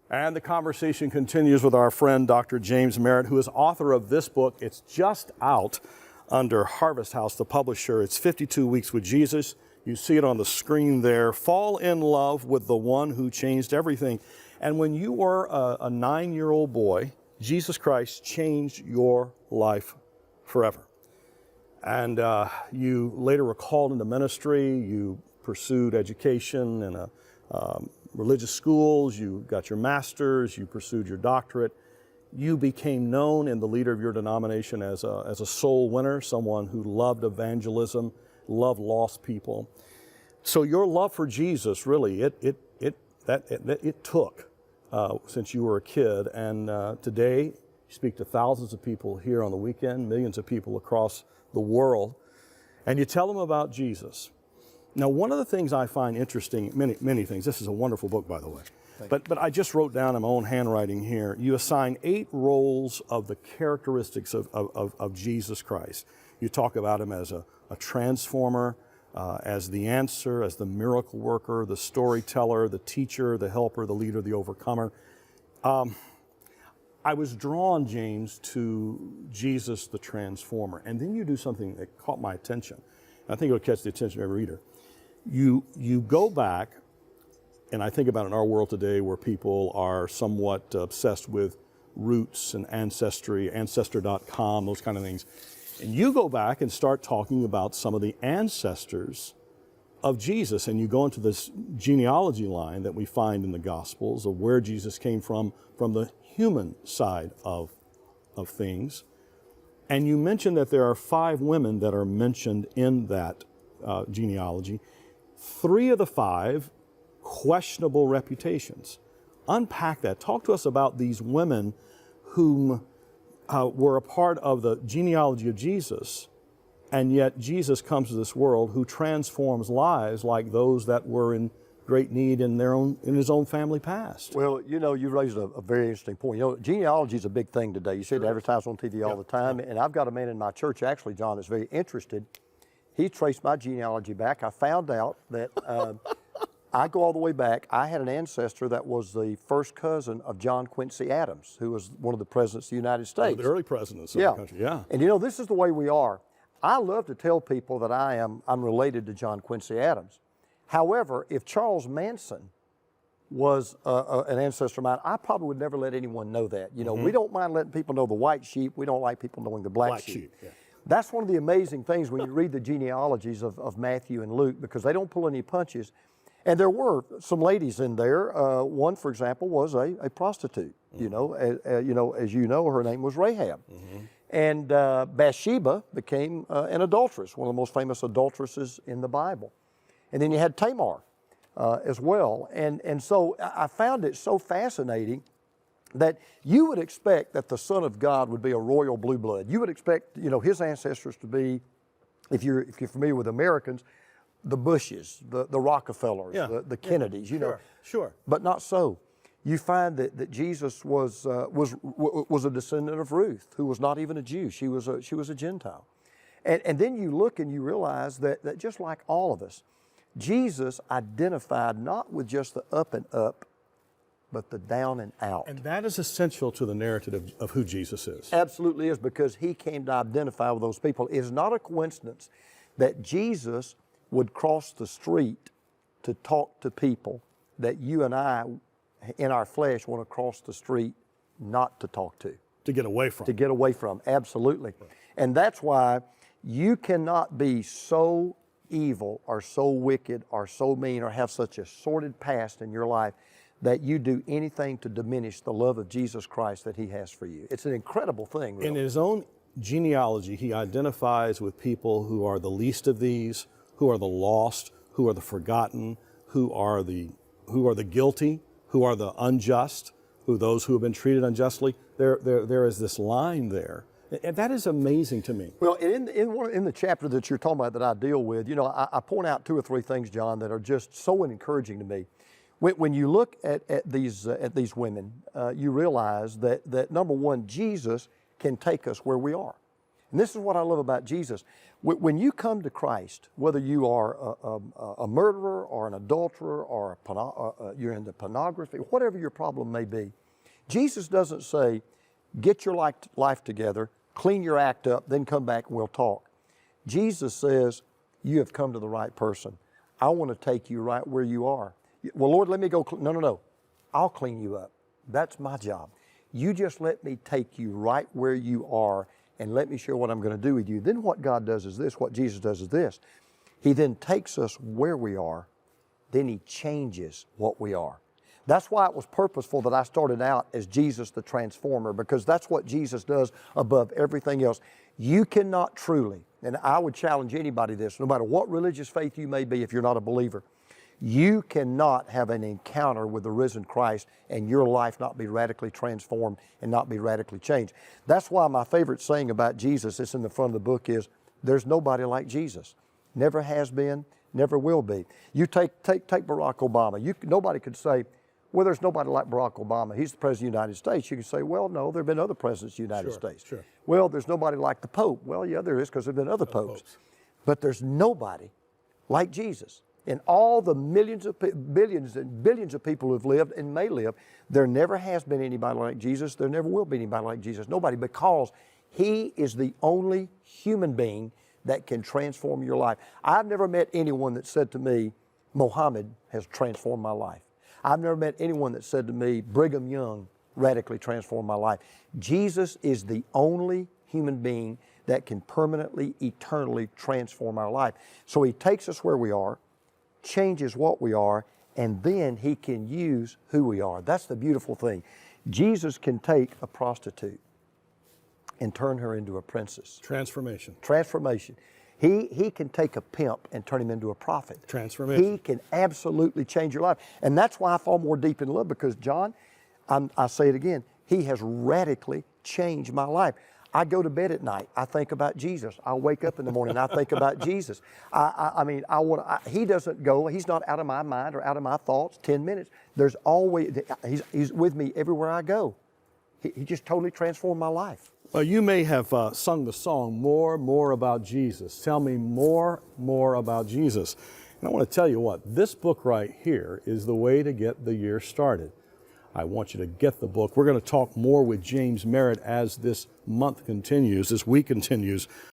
And the conversation continues with our friend, Dr. James Merritt, who is author of this book. It's just out under Harvest House, the publisher. It's 52 Weeks with Jesus. You see it on the screen there. Fall in love with the one who changed everything. And when you were a 9-year-old boy, Jesus Christ changed your life forever. And you later were called into ministry. You pursued education in a religious schools, you got your master's, you pursued your doctorate. You became known in the leader of your denomination as a soul winner, someone who loved evangelism, loved lost people. So your love for Jesus, really, it took since you were a kid. And today, you speak to thousands of people here on the weekend, millions of people across the world, and you tell them about Jesus. Now, one of the things I find interesting, many things, this is a wonderful book, by the way, but I just wrote down in my own handwriting here, you assign 8 roles of the characteristics of Jesus Christ. You talk about him as a transformer, as the answer, as the miracle worker, the storyteller, the teacher, the helper, the leader, the overcomer. I was drawn, James, to Jesus the transformer, and then you do something that caught my attention. I think it'll catch the attention of every reader. You go back, and I think about in our world today where people are somewhat obsessed with roots and ancestry, ancestor.com, those kind of things. And you go back and start talking about some of the ancestors of Jesus, and you go into this genealogy line that we find in the Gospels of where Jesus came from the human side of things. And you mentioned that there are 5 women that are mentioned in that genealogy. 3 of the 5, questionable reputations. Unpack that. Talk to us about these women whom were a part of the genealogy of Jesus, and yet Jesus comes to this world who transforms lives like those that were in great need in his own family past. Well, you know, you raised a very interesting point. You know, genealogy is a big thing today. You see it advertised on TV all the time, and I've got a man in my church, actually, John, that's very interested. He traced my genealogy back. I found out that I go all the way back. I had an ancestor that was the first cousin of John Quincy Adams, who was one of the presidents of the United States. One of the early presidents of the country, yeah. And you know, this is the way we are. I love to tell people that I'm related to John Quincy Adams. However, if Charles Manson was an ancestor of mine, I probably would never let anyone know that. You know, we don't mind letting people know the white sheep. We don't like people knowing the black sheep. Yeah. That's one of the amazing things when you read the genealogies of Matthew and Luke, because they don't pull any punches. And there were some ladies in there. One, for example, was a prostitute. You know, as you know, her name was Rahab. And Bathsheba became an adulteress, one of the most famous adulteresses in the Bible. And then you had Tamar as well. And so I found it so fascinating that you would expect that the Son of God would be a royal blue blood. You would expect, you know, his ancestors to be, if you're familiar with Americans, the Bushes, the Rockefellers, the Kennedys, you know. Sure. But not so. You find that Jesus was a descendant of Ruth, who was not even a Jew. She was a Gentile. And then you look and you realize that just like all of us, Jesus identified not with just the up and up, but the down and out. And that is essential to the narrative of who Jesus is. Absolutely is, because he came to identify with those people. It is not a coincidence that Jesus would cross the street to talk to people that you and I, in our flesh, want to cross the street not to talk to. To get away from. To get away from, absolutely. Right. And that's why you cannot be so evil or so wicked or so mean or have such a sordid past in your life that you do anything to diminish the love of Jesus Christ that he has for you. It's an incredible thing, really. In his own genealogy, he identifies with people who are the least of these, who are the lost, who are the forgotten, who are the guilty, who are the unjust, those who have been treated unjustly. There is this line there. And that is amazing to me. Well, in the chapter that you're talking about that I deal with, you know, I point out 2 or 3 things, John, that are just so encouraging to me. When you look at these women, you realize that number one, Jesus can take us where we are. And this is what I love about Jesus. When you come to Christ, whether you are a murderer or an adulterer or you're into pornography, whatever your problem may be, Jesus doesn't say, get your life together, clean your act up, then come back and we'll talk. Jesus says, you have come to the right person. I want to take you right where you are. Well, Lord, let me go. No. I'll clean you up. That's my job. You just let me take you right where you are and let me show what I'm going to do with you. Then what God does is this, what Jesus does is this. He then takes us where we are, then He changes what we are. That's why it was purposeful that I started out as Jesus the Transformer, because that's what Jesus does above everything else. You cannot truly, and I would challenge anybody this, no matter what religious faith you may be if you're not a believer, you cannot have an encounter with the risen Christ and your life not be radically transformed and not be radically changed. That's why my favorite saying about Jesus, it's in the front of the book, is there's nobody like Jesus. Never has been, never will be. You take Barack Obama. Nobody could say, well, there's nobody like Barack Obama. He's the President of the United States. You can say, well, no, there have been other presidents of the United States. Sure. Well, there's nobody like the Pope. Well, yeah, there is, because there have been other popes. But there's nobody like Jesus. In all the billions and billions of people who've lived and may live, there never has been anybody like Jesus. There never will be anybody like Jesus. Nobody, because He is the only human being that can transform your life. I've never met anyone that said to me, Muhammad has transformed my life. I've never met anyone that said to me, Brigham Young radically transformed my life. Jesus is the only human being that can permanently, eternally transform our life. So He takes us where we are, changes what we are, and then He can use who we are. That's the beautiful thing. Jesus can take a prostitute and turn her into a princess. Transformation. He can take a pimp and turn him into a prophet. Transformation. He can absolutely change your life. And that's why I fall more deep in love, because John, I say it again, He has radically changed my life. I go to bed at night, I think about Jesus. I wake up in the morning, I think about Jesus. He doesn't go, He's not out of my mind or out of my thoughts 10 minutes. There's always, He's with me everywhere I go. He just totally transformed my life. Well, you may have sung the song, More About Jesus. Tell me more about Jesus. And I want to tell you what, this book right here is the way to get the year started. I want you to get the book. We're going to talk more with James Merritt as this month continues, this week continues.